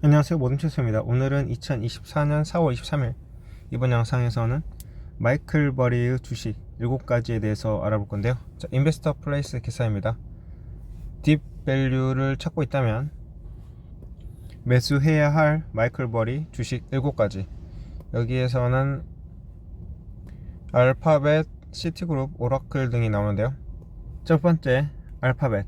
안녕하세요, 모든체스입니다. 오늘은 2024년 4월 23일 이번 영상에서는 마이클 버리의 주식 7가지에 대해서 알아볼 건데요. 자, 인베스터 플레이스 기사입니다. 딥 밸류를 찾고 있다면 매수해야 할 마이클 버리 주식 7가지. 여기에서는 알파벳, 시티그룹, 오라클 등이 나오는데요. 첫 번째, 알파벳.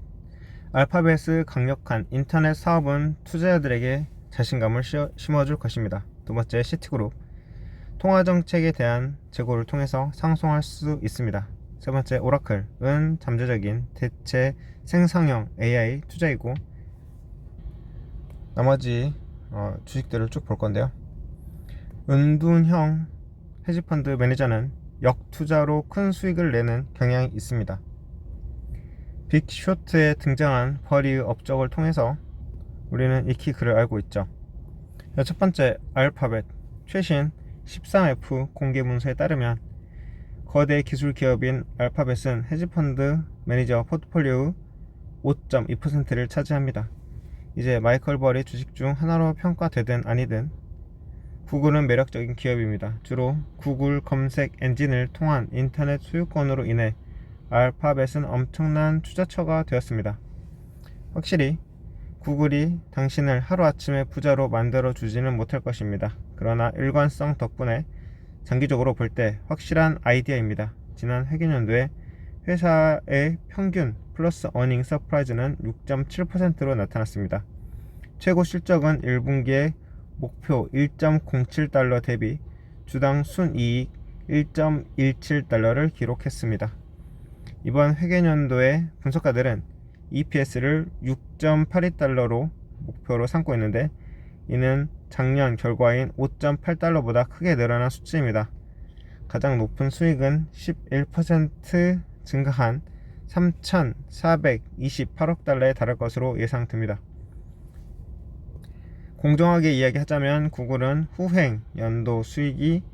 알파벳의 강력한 인터넷 사업은 투자자들에게 자신감을 심어줄 것입니다. 두 번째, 시티그룹. 통화정책에 대한 재고를 통해서 상승할 수 있습니다. 세 번째, 오라클은 잠재적인 대체 생성형 AI 투자이고, 나머지 주식들을 쭉 볼 건데요. 은둔형 헤지펀드 매니저는 역투자로 큰 수익을 내는 경향이 있습니다. 빅쇼트에 등장한 버리의 업적을 통해서 우리는 익히 그를 알고 있죠. 첫 번째, 알파벳. 최신 13F 공개 문서에 따르면 거대 기술 기업인 알파벳은 헤지펀드 매니저 포트폴리오의 5.2%를 차지합니다. 이제 마이클 버리 주식 중 하나로 평가되든 아니든 구글은 매력적인 기업입니다. 주로 구글 검색 엔진을 통한 인터넷 소유권으로 인해 알파벳은 엄청난 투자처가 되었습니다. 확실히 구글이 당신을 하루아침에 부자로 만들어 주지는 못할 것입니다. 그러나 일관성 덕분에 장기적으로 볼 때 확실한 아이디어입니다. 지난 회계연도에 회사의 평균 플러스 어닝 서프라이즈는 6.7%로 나타났습니다. 최고 실적은 1분기에 목표 1.07달러 대비 주당 순이익 1.17달러를 기록했습니다. 이번 회계연도의 분석가들은 EPS를 6.82달러로 목표로 삼고 있는데, 이는 작년 결과인 5.8달러보다 크게 늘어난 수치입니다. 가장 높은 수익은 11% 증가한 3,428억 달러에 달할 것으로 예상됩니다. 공정하게 이야기하자면 구글은 후행 연도 수익이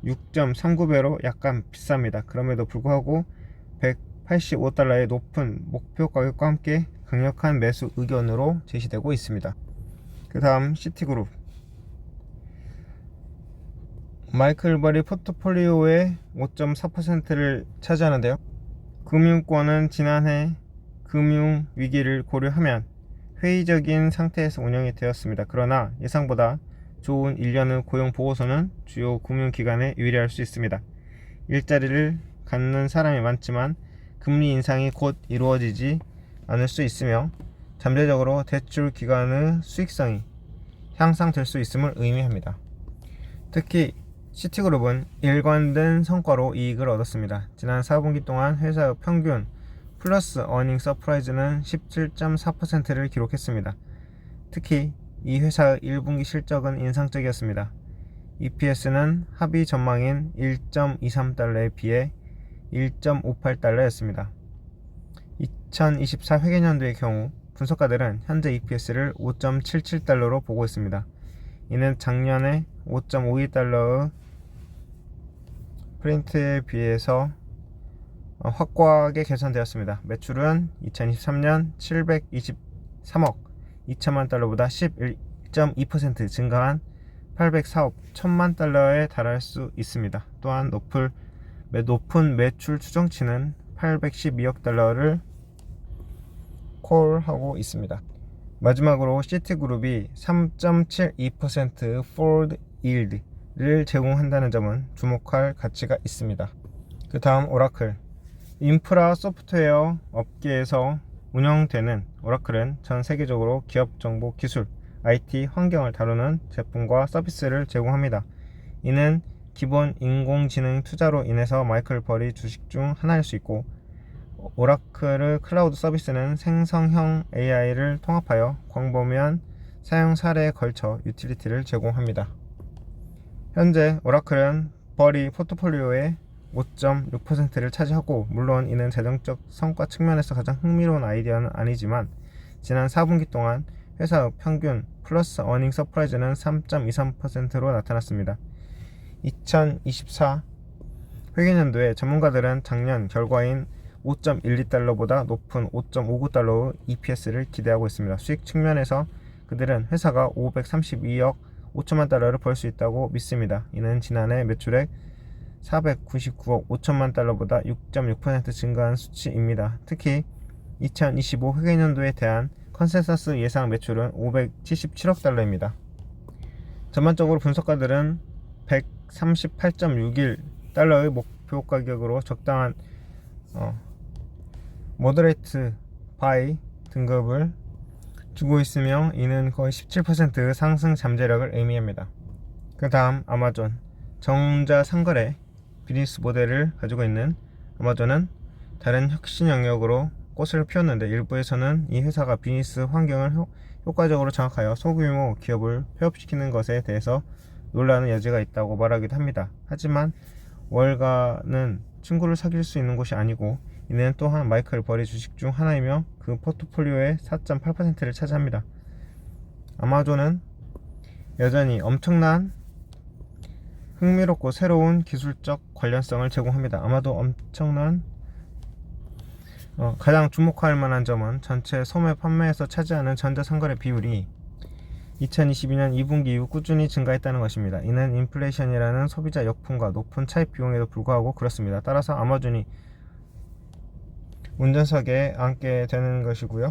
6.39배로 약간 비쌉니다. 그럼에도 불구하고 185달러의 높은 목표 가격과 함께 강력한 매수 의견으로 제시되고 있습니다. 그 다음, 시티그룹. 마이클 버리 포트폴리오의 5.4%를 차지하는데요. 금융권은 지난해 금융위기를 고려하면 회의적인 상태에서 운영이 되었습니다. 그러나 예상보다 좋은 1년의 고용보고서는 주요 금융기관에 유리할 수 있습니다. 일자리를 갖는 사람이 많지만 금리 인상이 곧 이루어지지 않을 수 있으며 잠재적으로 대출 기관의 수익성이 향상될 수 있음을 의미합니다. 특히 시티그룹은 일관된 성과로 이익을 얻었습니다. 지난 4분기 동안 회사의 평균 플러스 어닝 서프라이즈는 17.4%를 기록했습니다. 특히 이 회사의 1분기 실적은 인상적이었습니다. EPS는 합의 전망인 1.23달러에 비해 1.58달러였습니다. 2024 회계연도의 경우 분석가들은 현재 EPS를 5.77달러로 보고 있습니다. 이는 작년에 5.52달러의 프린트에 비해서 확고하게 개선되었습니다. 매출은 2023년 723억 2천만 달러보다 11.2% 증가한 804억 1천만 달러에 달할 수 있습니다. 또한 높은 매출 추정치는 812억 달러를 콜하고 있습니다. 마지막으로 시티그룹이 3.72% 포워드 일드를 제공한다는 점은 주목할 가치가 있습니다. 그 다음, 오라클. 인프라 소프트웨어 업계에서 운영되는 오라클은 전 세계적으로 기업 정보 기술, IT 환경을 다루는 제품과 서비스를 제공합니다. 이는 기본 인공지능 투자로 인해서 마이클 버리 주식 중 하나일 수 있고, 오라클의 클라우드 서비스는 생성형 AI를 통합하여 광범위한 사용 사례에 걸쳐 유틸리티를 제공합니다. 현재 오라클은 버리 포트폴리오의 5.6%를 차지하고, 물론 이는 재정적 성과 측면에서 가장 흥미로운 아이디어는 아니지만 지난 4분기 동안 회사의 평균 플러스 어닝 서프라이즈는 3.23%로 나타났습니다. 2024 회계연도에 전문가들은 작년 결과인 5.12달러보다 높은 5.59달러의 EPS를 기대하고 있습니다. 수익 측면에서 그들은 회사가 532억 5천만 달러를 벌 수 있다고 믿습니다. 이는 지난해 매출액 499억 5천만 달러보다 6.6% 증가한 수치입니다. 특히 2025 회계연도에 대한 컨센서스 예상 매출은 577억 달러입니다. 전반적으로 분석가들은 138.61 달러의 목표 가격으로 적당한 모더레이트 바이 등급을 주고 있으며 이는 거의 17% 상승 잠재력을 의미합니다. 그 다음 아마존 전자상거래 비즈니스 모델을 가지고 있는 아마존은 다른 혁신 영역으로 꽃을 피웠는데 일부에서는 이 회사가 비즈니스 환경을 효과적으로 장악하여 소규모 기업을 폐업시키는 것에 대해서 놀라는 여지가 있다고 말하기도 합니다. 하지만 월가는 친구를 사귈 수 있는 곳이 아니고 이는 또한 마이클 버리 주식 중 하나이며 그 포트폴리오의 4.8%를 차지합니다. 아마존은 여전히 엄청난 흥미롭고 새로운 기술적 관련성을 제공합니다. 아마도 엄청난 가장 주목할 만한 점은 전체 소매 판매에서 차지하는 전자상거래 비율이 2022년 2분기 이후 꾸준히 증가했다는 것입니다. 이는 인플레이션이라는 소비자 역풍과 높은 차입 비용에도 불구하고 그렇습니다. 따라서 아마존이 운전석에 앉게 되는 것이고요.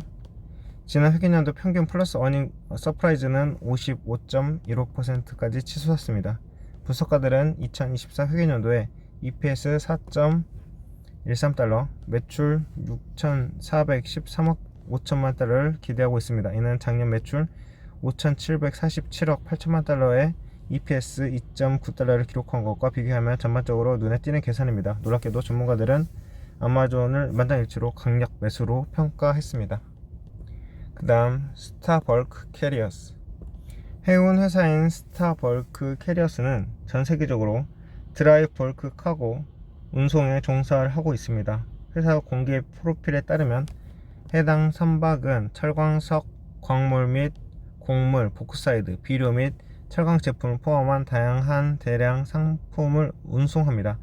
지난 회계연도 평균 플러스 어닝 서프라이즈는 55.15%까지 치솟았습니다. 분석가들은 2024 회계연도에 EPS 4.13달러, 매출 6,413억 5천만 달러를 기대하고 있습니다. 이는 작년 매출 5,747억 8천만 달러의 EPS 2.9달러를 기록한 것과 비교하면 전반적으로 눈에 띄는 계산입니다. 놀랍게도 전문가들은 아마존을 만장일치로 강력 매수로 평가했습니다. 그 다음 스타벌크 캐리어스 해운 회사인 스타벌크 캐리어스는 전 세계적으로 드라이 벌크 카고 운송에 종사를 하고 있습니다. 회사 공개 프로필에 따르면 해당 선박은 철광석, 광물 및 곡물, 보크사이드, 비료 및 철강 제품을 포함한 다양한 대량 상품을 운송합니다.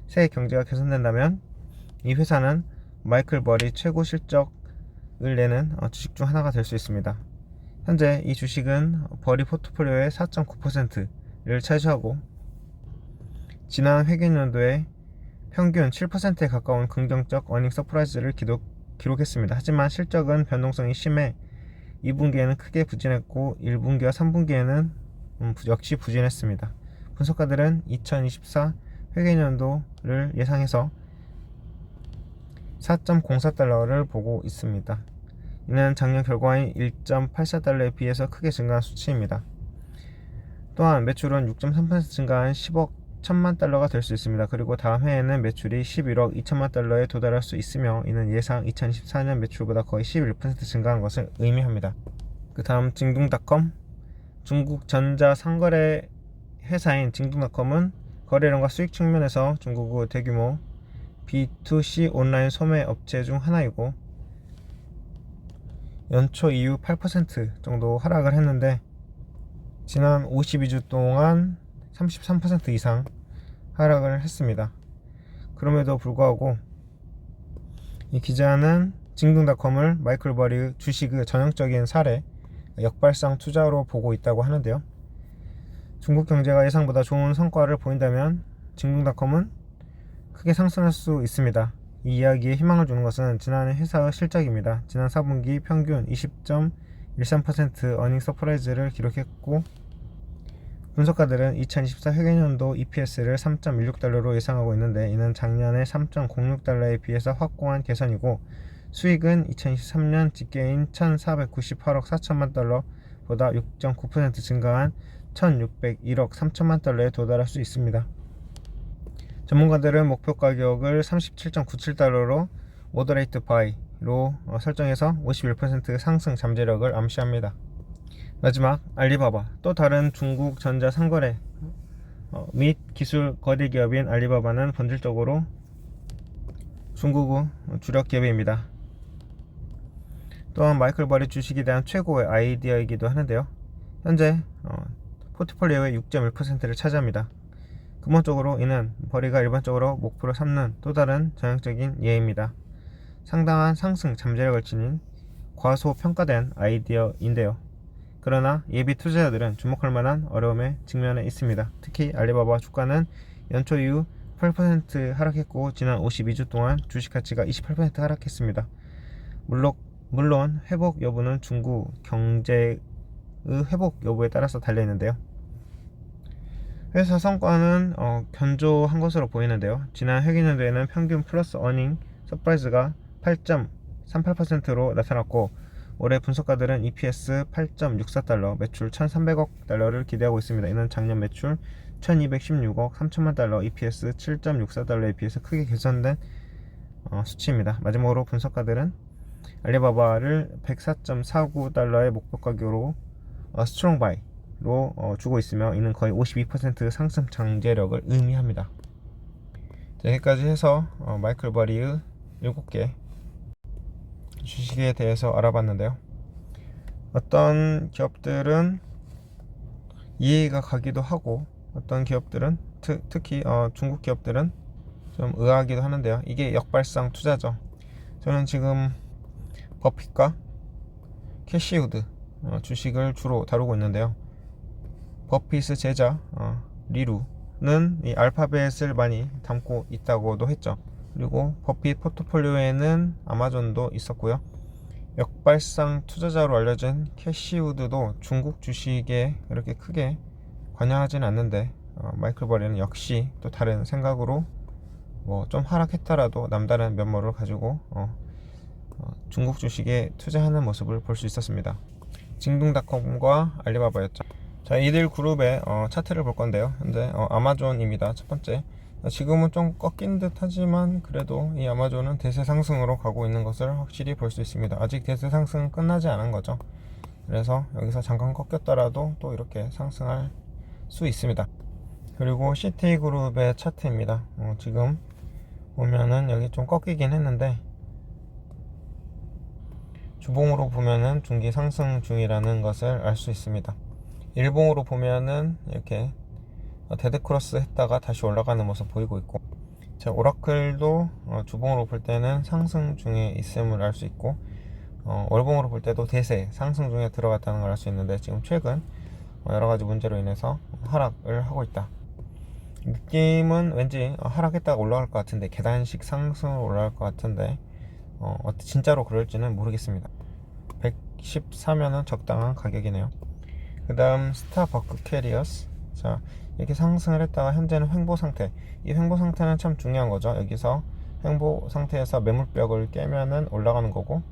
새 경제가 개선된다면 이 회사는 마이클 버리 최고 실적을 내는 주식 중 하나가 될 수 있습니다. 현재 이 주식은 버리 포트폴리오의 4.9%를 차지하고 지난 회계연도에 평균 7%에 가까운 긍정적 어닝 서프라이즈를 기록했습니다. 하지만 실적은 변동성이 심해 2분기에는 크게 부진했고 1분기와 3분기에는 역시 부진했습니다. 분석가들은 2024 회계연도를 예상해서 4.04달러를 보고 있습니다. 이는 작년 결과인 1.84달러에 비해서 크게 증가한 수치입니다. 또한 매출은 6.3% 증가한 10억 1천만 달러가 될 수 있습니다. 그리고 다음 해에는 매출이 11억 2천만 달러에 도달할 수 있으며 이는 예상 2024년 매출보다 거의 11% 증가한 것을 의미합니다. 그 다음 징둥닷컴 중국 전자상거래 회사인 징둥닷컴은 거래량과 수익 측면에서 중국의 대규모 B2C 온라인 소매 업체 중 하나이고 연초 이후 8% 정도 하락을 했는데 지난 52주 동안 33% 이상 하락을 했습니다. 그럼에도 불구하고 이 기자는 징둥닷컴을 마이클 버리 주식의 전형적인 사례, 역발상 투자로 보고 있다고 하는데요. 중국 경제가 예상보다 좋은 성과를 보인다면 징둥닷컴은 크게 상승할 수 있습니다. 이 이야기에 희망을 주는 것은 지난해 회사의 실적입니다. 지난 4분기 평균 20.13% 어닝 서프라이즈를 기록했고 분석가들은 2024 회계연도 EPS를 3.16달러로 예상하고 있는데 이는 작년에 3.06달러에 비해서 확고한 개선이고 수익은 2023년 집계인 1,498억 4천만 달러보다 6.9% 증가한 1,601억 3천만 달러에 도달할 수 있습니다. 전문가들은 목표 가격을 37.97달러로 모더레이트 바이로 설정해서 51% 상승 잠재력을 암시합니다. 마지막 알리바바 또 다른 중국 전자상거래 및 기술 거대 기업인 알리바바는 본질적으로 중국의 주력 기업입니다. 또한 마이클 버리 주식에 대한 최고의 아이디어이기도 하는데요. 현재 포트폴리오의 6.1%를 차지합니다. 근본적으로 이는 버리가 일반적으로 목표로 삼는 또 다른 전형적인 예입니다. 상당한 상승 잠재력을 지닌 과소평가된 아이디어인데요. 그러나 예비 투자자들은 주목할 만한 어려움에 직면해 있습니다. 특히 알리바바 주가는 연초 이후 8% 하락했고 지난 52주 동안 주식 가치가 28% 하락했습니다. 물론 회복 여부는 중국 경제의 회복 여부에 따라서 달려있는데요. 회사 성과는 견조한 것으로 보이는데요. 지난 회계연도에는 평균 플러스 어닝 서프라이즈가 8.38%로 나타났고 올해 분석가들은 EPS 8.64달러, 매출 1,300억 달러를 기대하고 있습니다. 이는 작년 매출 1,216억 3천만 달러, EPS 7.64달러에 비해서 크게 개선된 수치입니다. 마지막으로 분석가들은 알리바바를 104.49달러의 목표 가격으로 스트롱 바이로 주고 있으며 이는 거의 52% 상승 잠재력을 의미합니다. 자, 여기까지 해서 마이클 버리의 7개 주식에 대해서 알아봤는데요. 어떤 기업들은 이해가 가기도 하고 어떤 기업들은 특히 중국 기업들은 좀 의아하기도 하는데요. 이게 역발상 투자죠. 저는 지금 버핏과 캐시우드 주식을 주로 다루고 있는데요. 버핏의 제자 리루는 이 알파벳을 많이 담고 있다고도 했죠. 그리고 버핏 포트폴리오에는 아마존도 있었고요. 역발상 투자자로 알려진 캐시우드도 중국 주식에 그렇게 크게 관여하진 않는데 마이클 버리는 역시 또 다른 생각으로 좀 하락했더라도 남다른 면모를 가지고 중국 주식에 투자하는 모습을 볼 수 있었습니다. 징동닷컴과 알리바바였죠. 자, 이들 그룹의 차트를 볼 건데요. 현재 아마존입니다. 첫 번째. 지금은 좀 꺾인 듯 하지만 그래도 이 아마존은 대세 상승으로 가고 있는 것을 확실히 볼 수 있습니다. 아직 대세 상승은 끝나지 않은 거죠. 그래서 여기서 잠깐 꺾였더라도 또 이렇게 상승할 수 있습니다. 그리고 시티그룹의 차트입니다. 지금 보면은 여기 좀 꺾이긴 했는데 주봉으로 보면은 중기 상승 중이라는 것을 알 수 있습니다. 일봉으로 보면은 이렇게 데드크로스 했다가 다시 올라가는 모습 보이고 있고, 자, 오라클도 주봉으로 볼 때는 상승 중에 있음을 알 수 있고 월봉으로 볼 때도 대세 상승 중에 들어갔다는 걸 알 수 있는데 지금 최근 여러가지 문제로 인해서 하락을 하고 있다. 느낌은 왠지 하락했다가 올라갈 것 같은데 계단식 상승으로 올라갈 것 같은데 진짜로 그럴지는 모르겠습니다. 114면은 적당한 가격이네요. 그 다음 스타버크 캐리어스. 자, 이렇게 상승을 했다가 현재는 횡보 상태. 이 횡보 상태는 참 중요한 거죠. 여기서 횡보 상태에서 매물벽을 깨면은 올라가는 거고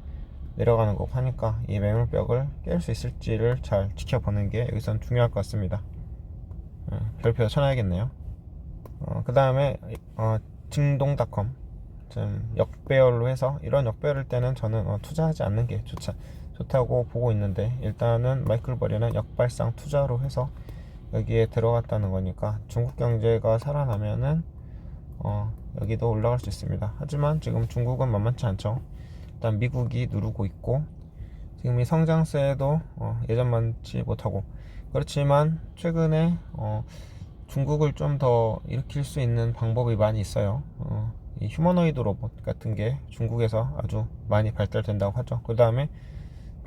내려가는 거고 하니까 이 매물벽을 깰 수 있을지를 잘 지켜보는 게 여기선 중요할 것 같습니다. 별표 쳐놔야겠네요. 그 다음에 징동닷컴 좀 역배열로 해서 이런 역배열일 때는 저는 투자하지 않는 게 좋다고 보고 있는데, 일단은 마이클 버리는 역발상 투자로 해서 여기에 들어갔다는 거니까 중국 경제가 살아나면은 여기도 올라갈 수 있습니다. 하지만 지금 중국은 만만치 않죠. 일단 미국이 누르고 있고 지금 이 성장세도 예전만치 못하고, 그렇지만 최근에 중국을 좀 더 일으킬 수 있는 방법이 많이 있어요. 이 휴머노이드 로봇 같은 게 중국에서 아주 많이 발달된다고 하죠. 그 다음에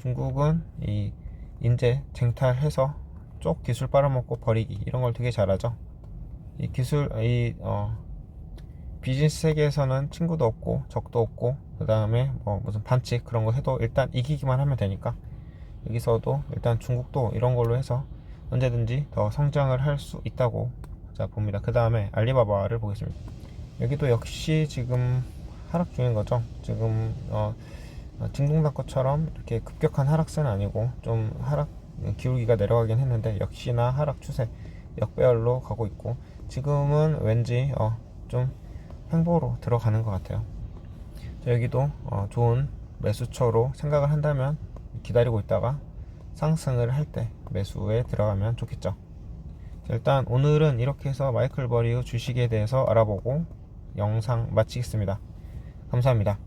중국은 이 인재 쟁탈해서 쪽 기술 빨아먹고 버리기 이런 걸 되게 잘하죠. 이 기술 비즈니스 세계에서는 친구도 없고 적도 없고 그 다음에 무슨 반칙 그런 거 해도 일단 이기기만 하면 되니까 여기서도 일단 중국도 이런 걸로 해서 언제든지 더 성장을 할 수 있다고 봅니다. 그 다음에 알리바바를 보겠습니다. 여기도 역시 지금 하락 중인 거죠. 지금 징동닷컴처럼 이렇게 급격한 하락세는 아니고 좀 하락 기울기가 내려가긴 했는데 역시나 하락 추세 역배열로 가고 있고 지금은 왠지 좀 횡보로 들어가는 것 같아요. 자, 여기도 좋은 매수처로 생각을 한다면 기다리고 있다가 상승을 할 때 매수에 들어가면 좋겠죠. 자, 일단 오늘은 이렇게 해서 마이클 버리의 주식에 대해서 알아보고 영상 마치겠습니다. 감사합니다.